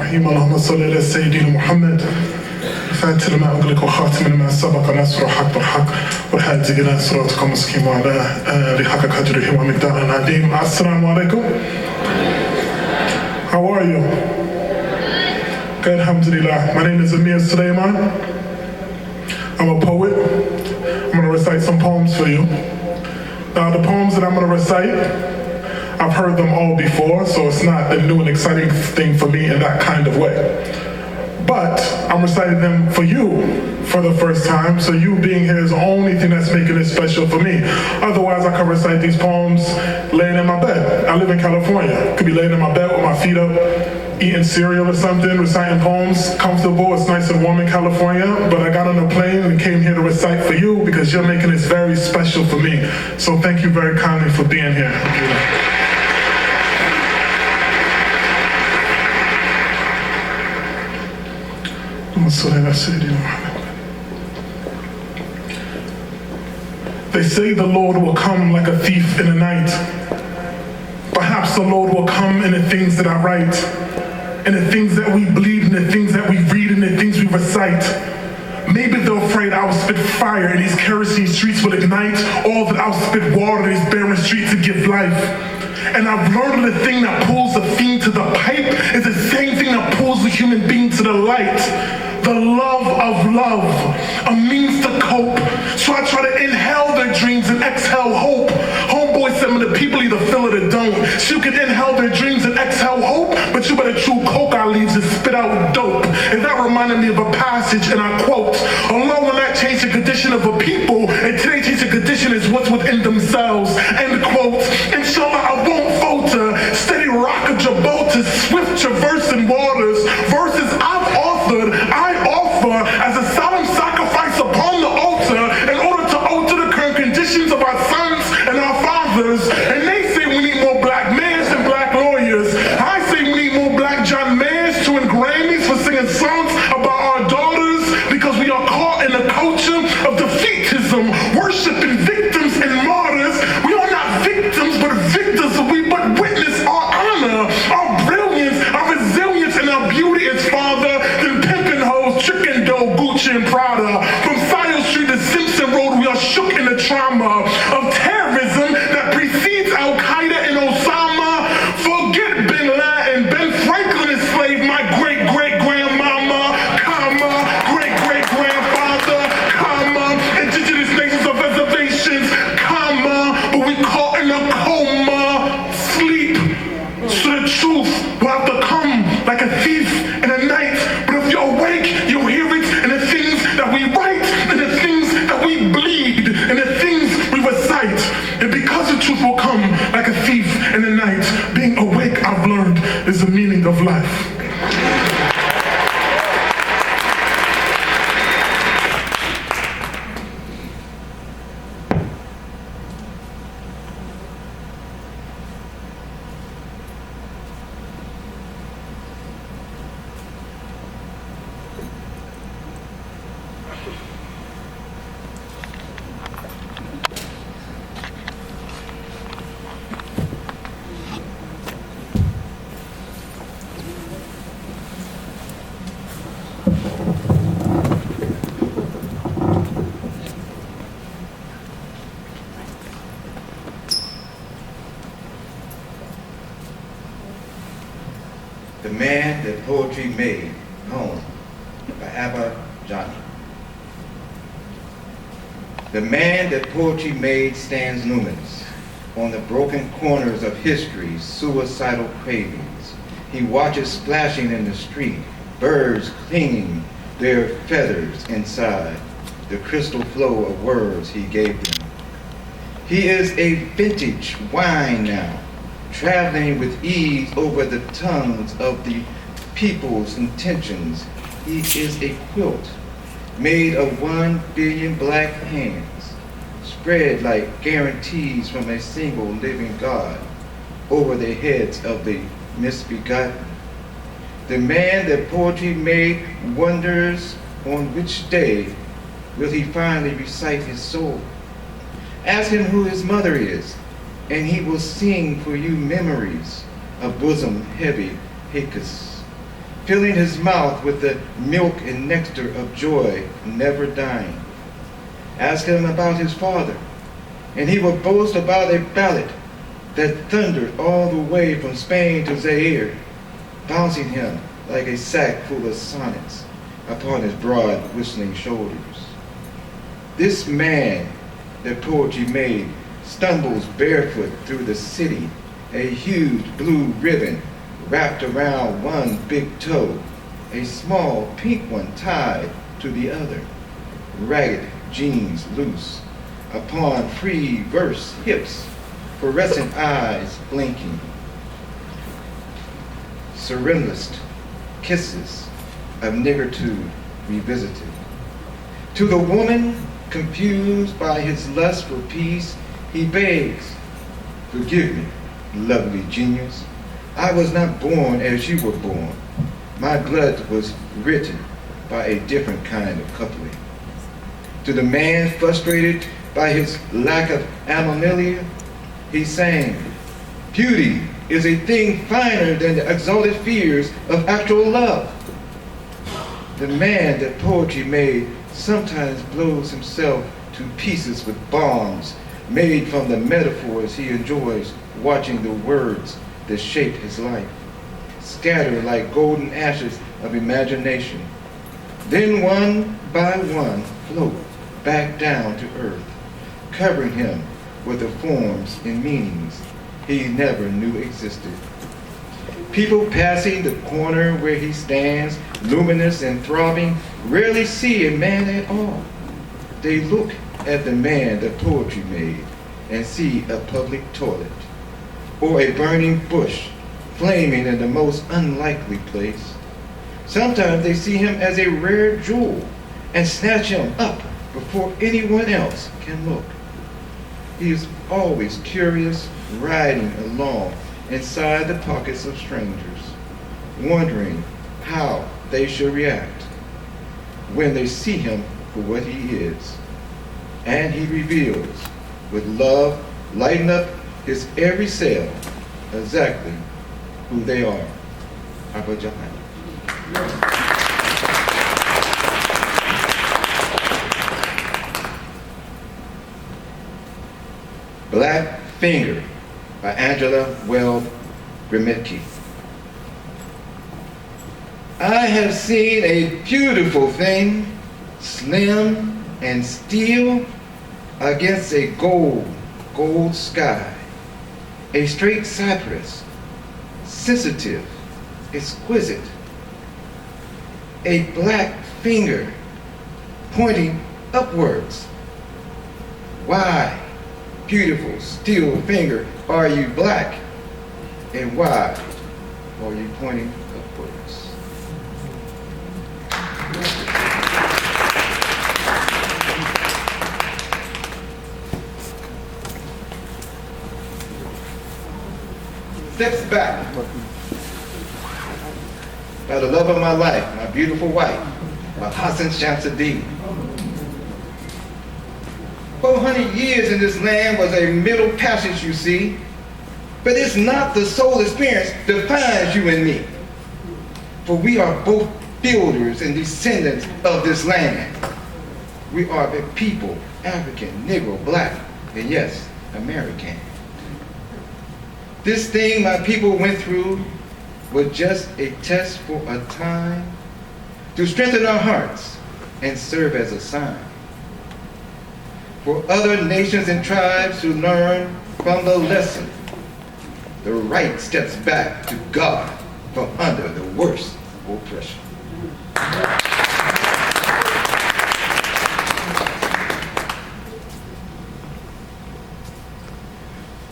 الرحيم اللهم صل على سيدنا محمد فاتح لما أغلق وخاتم لما سبق ناصر حق بالحق والهادي إلى صراطك المستقيم وعلى آله حق قدره ومقداره العظيم. Assalamu alaikum. How are you? Good, alhamdulillah. My name is Amir Suleiman. I'm a poet. I'm going to recite some poems for you. Now the poems that I'm going to recite, I've heard them all before, so it's not a new and exciting thing for me in that kind of way. But I'm reciting them for you for the first time, so you being here is the only thing that's making it special for me. Otherwise, I could recite these poems laying in my bed. I live in California. Could be laying in my bed with my feet up, eating cereal or something, reciting poems, comfortable. It's nice and warm in California, but I got on a plane and came here to recite for you because you're making this very special for me. So thank you very kindly for being here. They say the Lord will come like a thief in the night. Perhaps the Lord will come in the things that I write, in the things that we bleed, in the things that we read, in the things we recite. Maybe they're afraid I'll spit fire and these kerosene streets will ignite, or that I'll spit water in these barren streets to give life. And I've learned the thing that pulls the fiend to the pipe is the same thing that pulls the human being to the light. The love of love, a means to cope. So I try to inhale their dreams and exhale hope. Homeboy said the people either feel it or don't. So you can inhale their dreams and exhale hope, but you better chew coca leaves and spit out dope. And that reminded me of a passage, and I quote, "Allah will not change the condition of a people, and today change the condition is what's within themselves." End quote. Inshallah, I won't falter. Steady rock of Gibraltar, swift traversing waters. Verses I've authored, I offer as a solemn sacrifice upon the altar in order to alter the current conditions of our sons and our fathers. And they say we need more black mayors and black lawyers. I say we need more black John Mayers to win Grammys for singing songs about our daughters, because we are caught in a culture of defeatism, worshiping victims and martyrs. We are not victims, but victors. We but witness our honor, our brilliance, our resilience, and our beauty is farther than pimping hoes, chicken dough, Gucci and Prada. From Sile Street to Simpson Road, we are shook in the trauma of terrorism that precedes Al-Qaeda and Osama. Forget Bin Laden, Ben Franklin enslaved my great-great-grandmama, comma, great-great-grandfather, comma, indigenous nations of reservations, comma, but we caught in a coma, sleep. So the truth will have to come like a thief in the night. But if you're awake, you'll hear it in the things that we write, in the things that we bleed, in the things we recite. And because the truth will come like a thief in the night, being awake, I've learned, is the meaning of life. The Man That Poetry Made, poem by Abba Johnny. The man that poetry made stands numinous on the broken corners of history's suicidal cravings. He watches splashing in the street, birds cleaning their feathers inside the crystal flow of words he gave them. He is a vintage wine now, traveling with ease over the tongues of the people's intentions. He is a quilt made of 1 billion black hands, spread like guarantees from a single living God over the heads of the misbegotten. The man that poetry made wonders on which day will he finally recite his soul. Ask him who his mother is, and he will sing for you memories of bosom heavy Hiccups. filling his mouth with the milk and nectar of joy, never dying. Ask him about his father, and he will boast about a ballad that thundered all the way from Spain to Zaire, bouncing him like a sack full of sonnets upon his broad, whistling shoulders. This man that poetry made stumbles barefoot through the city, a huge blue ribbon wrapped around one big toe, a small pink one tied to the other, ragged jeans loose upon free verse hips, fluorescent eyes blinking. Surrealist kisses of niggitude revisited. To the woman confused by his lust for peace, he begs, "Forgive me, lovely genius. I was not born as you were born. My blood was written by a different kind of coupling." To the man frustrated by his lack of animalia, he sang, "Beauty is a thing finer than the exalted fears of actual love." The man that poetry made sometimes blows himself to pieces with bombs made from the metaphors he enjoys watching the words that shape his life, scatter like golden ashes of imagination, then one by one float back down to earth, covering him with the forms and meanings he never knew existed. People passing the corner where he stands, luminous and throbbing, rarely see a man at all. They look at the man that poetry made and see a public toilet or a burning bush flaming in the most unlikely place. Sometimes they see him as a rare jewel and snatch him up before anyone else can look. He is always curious, riding along inside the pockets of strangers, wondering how they should react when they see him for what he is. And he reveals, with love lighting up his every cell, exactly who they are. Abba Jahan. Black Finger by Angela Weld Grimmitke. I have seen a beautiful thing, slim and steel, against a gold sky, a straight cypress, sensitive, exquisite, a black finger pointing upwards. Why, beautiful steel finger, are you black? And why are you pointing upwards? Steps back by the love of my life, my beautiful wife, my Hassan Shamsuddin. 400 years in this land was a middle passage, you see, but it's not the soul experience that defines you and me. For we are both builders and descendants of this land. We are the people, African, Negro, Black, and yes, American. This thing my people went through was just a test for a time to strengthen our hearts and serve as a sign for other nations and tribes to learn from the lesson. The right steps back to God from under the worst oppression.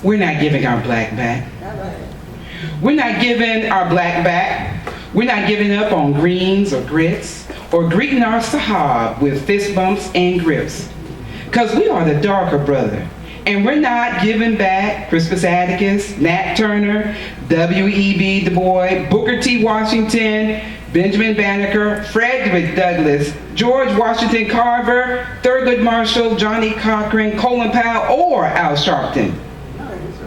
We're not giving our black back. We're not giving our black back. We're not giving up on greens or grits or greeting our sahab with fist bumps and grips. Because we are the darker brother. And we're not giving back Crispus Attucks, Nat Turner, W.E.B. Du Bois, Booker T. Washington, Benjamin Banneker, Frederick Douglass, George Washington Carver, Thurgood Marshall, Johnny Cochran, Colin Powell, or Al Sharpton.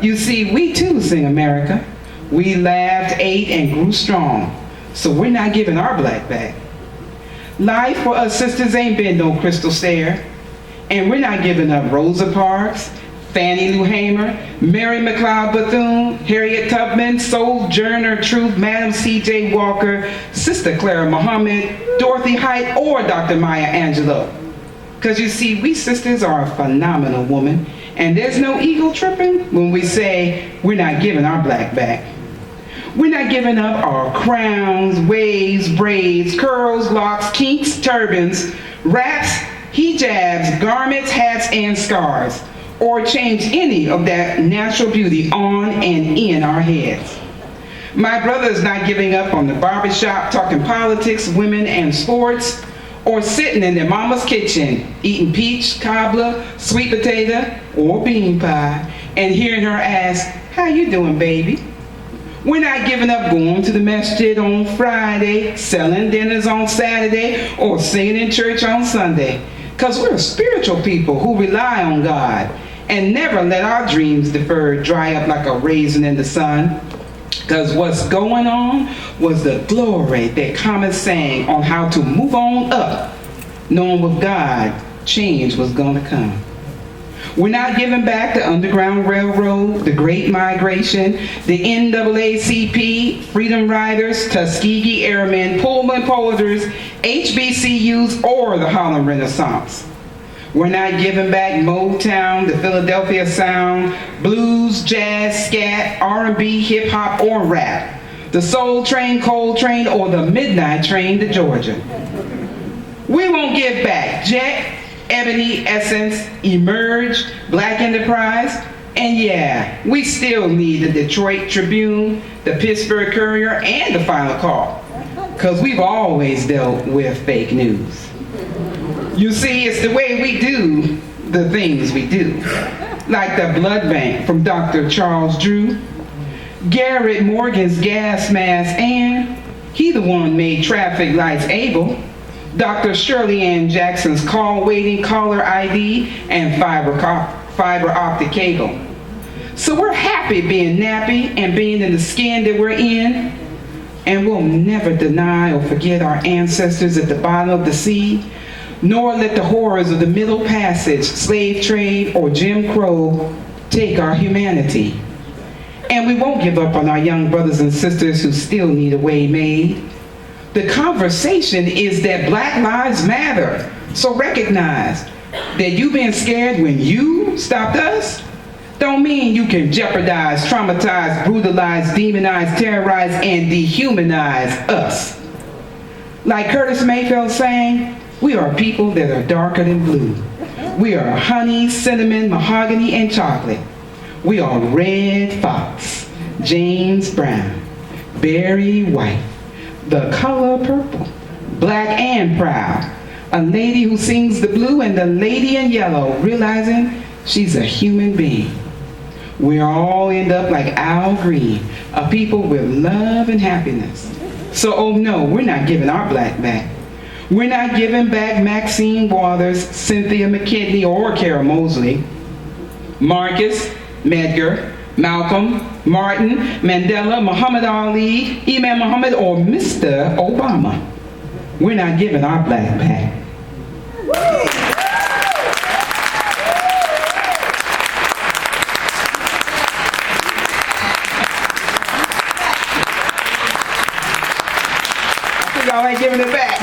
You see, we too sing America. We laughed, ate, and grew strong. so we're not giving our black back. Life for us sisters ain't been no crystal stair, and we're not giving up Rosa Parks, Fannie Lou Hamer, Mary McLeod Bethune, Harriet Tubman, Sojourner Truth, Madam C.J. Walker, Sister Clara Muhammad, Dorothy Height, or Dr. Maya Angelou. Because you see, we sisters are a phenomenal woman, and there's no ego tripping when we say we're not giving our black back. We're not giving up our crowns, waves, braids, curls, locks, kinks, turbans, wraps, hijabs, garments, hats, and scarves, or change any of that natural beauty on and in our heads. My brother is not giving up on the barbershop talking politics, women, and sports, or sitting in their mama's kitchen eating peach, cobbler, sweet potato, or bean pie, and hearing her ask, "How you doing, baby?" We're not giving up going to the masjid on Friday, selling dinners on Saturday, or singing in church on Sunday, because we're spiritual people who rely on God and never let our dreams deferred dry up like a raisin in the sun. Because what's going on was the glory that Common sang on how to move on up, knowing with God, change was going to come. We're not giving back the Underground Railroad, the Great Migration, the NAACP, Freedom Riders, Tuskegee Airmen, Pullman Porters, HBCUs, or the Harlem Renaissance. We're not giving back Motown, the Philadelphia Sound, blues, jazz, scat, R&B, hip-hop, or rap, the Soul Train, Coltrane, or the Midnight Train to Georgia. We won't give back Jet, Ebony, Essence, Emerge, Black Enterprise, and yeah, we still need the Detroit Tribune, the Pittsburgh Courier, and the Final Call, because we've always dealt with fake news. You see, it's the way we do the things we do. Like the blood bank from Dr. Charles Drew, Garrett Morgan's gas mask, and he the one made traffic lights able, Dr. Shirley Ann Jackson's call waiting caller ID, and fiber optic cable. So we're happy being nappy and being in the skin that we're in, and we'll never deny or forget our ancestors at the bottom of the sea, nor let the horrors of the Middle Passage, slave trade, or Jim Crow take our humanity. And we won't give up on our young brothers and sisters who still need a way made. The conversation is that Black Lives Matter. So recognize that you being scared when you stopped us don't mean you can jeopardize, traumatize, brutalize, demonize, terrorize, and dehumanize us. Like Curtis Mayfield saying, we are people that are darker than blue. We are honey, cinnamon, mahogany, and chocolate. We are red fox, James Brown, berry white, the color purple, black and proud, a lady who sings the blue and the lady in yellow, realizing she's a human being. We all end up like Al Green, a people with love and happiness. So, oh no, we're not giving our black back. We're not giving back Maxine Waters, Cynthia McKinney, or Kara Mosley, Marcus, Medgar, Malcolm, Martin, Mandela, Muhammad Ali, Imam Muhammad, or Mr. Obama. We're not giving our black back. Y'all ain't giving it back.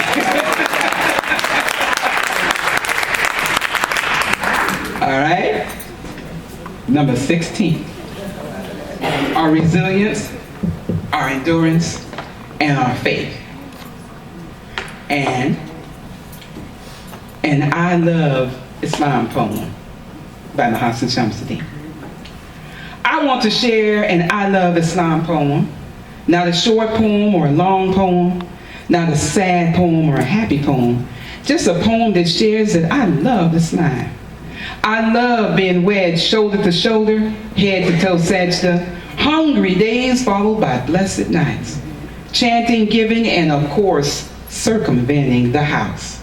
All right. Number 16. Our resilience, our endurance, and our faith. And an I Love Islam poem by Hassan Shamsuddin. I want to share an I Love Islam poem, not a short poem or a long poem, not a sad poem or a happy poem, just a poem that shares that I love Islam. I love being wedged shoulder to shoulder, head to toe sajda, hungry days followed by blessed nights, chanting, giving, and of course, circumventing the house.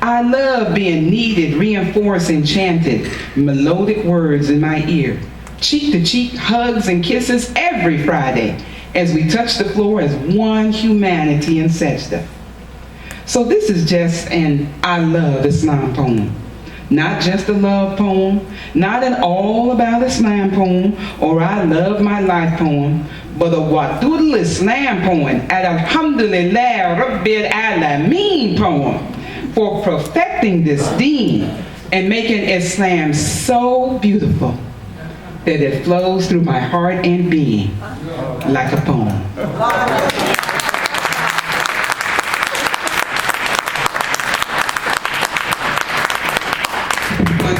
I love being kneaded, reinforced, and chanted, melodic words in my ear, cheek to cheek hugs and kisses every Friday, as we touch the floor as one humanity in sajda. So this is just an I love Islam poem. Not just a love poem, not an all about Islam poem or I love my life poem, but a Wadud Islam poem, and Alhamdulillah Rabbil Alameen poem for perfecting this deen and making Islam so beautiful that it flows through my heart and being like a poem.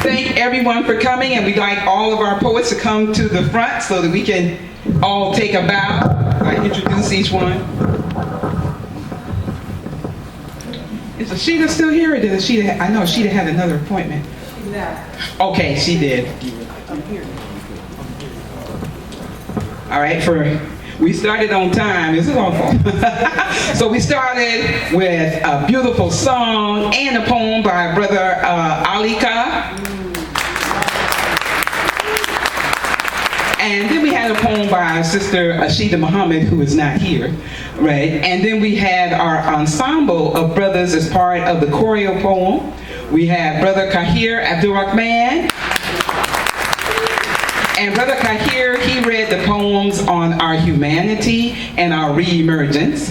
Thank everyone for coming, and we'd like all of our poets to come to the front so that we can all take a bow. I introduce each one. Is Ashita still here, or did Ashita? I know Ashita had another appointment. Okay, she did. All right, we started on time. This is awful. So we started with a beautiful song and a poem by Brother Alika. And then we had a poem by our sister Ashida Muhammad, who is not here, right? And then we had our ensemble of brothers as part of the choreo poem. We had Brother Kahir Abdurrahman. And Brother Kahir, he read the poems on our humanity and our re-emergence.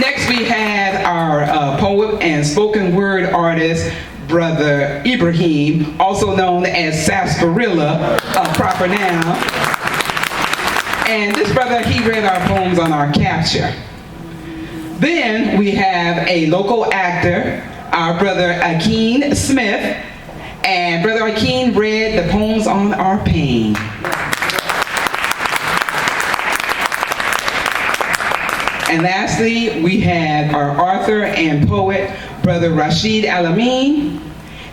Next we had our poet and spoken word artist, Brother Ibrahim, also known as Sarsaparilla, proper noun. And this brother, he read our poems on our capture. Then we have a local actor, our Brother Akeen Smith, and Brother Akeen read the poems on our pain. And lastly, we had our author and poet, Brother Rashid Alameen.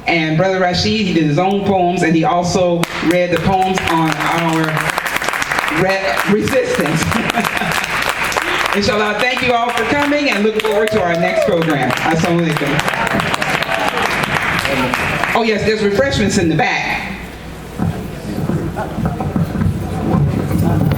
And Brother Rashid, he did his own poems, and he also read the poems on our resistance. Inshallah, thank you all for coming, and look forward to our next program. Assalamu alaikum. Oh yes, there's refreshments in the back.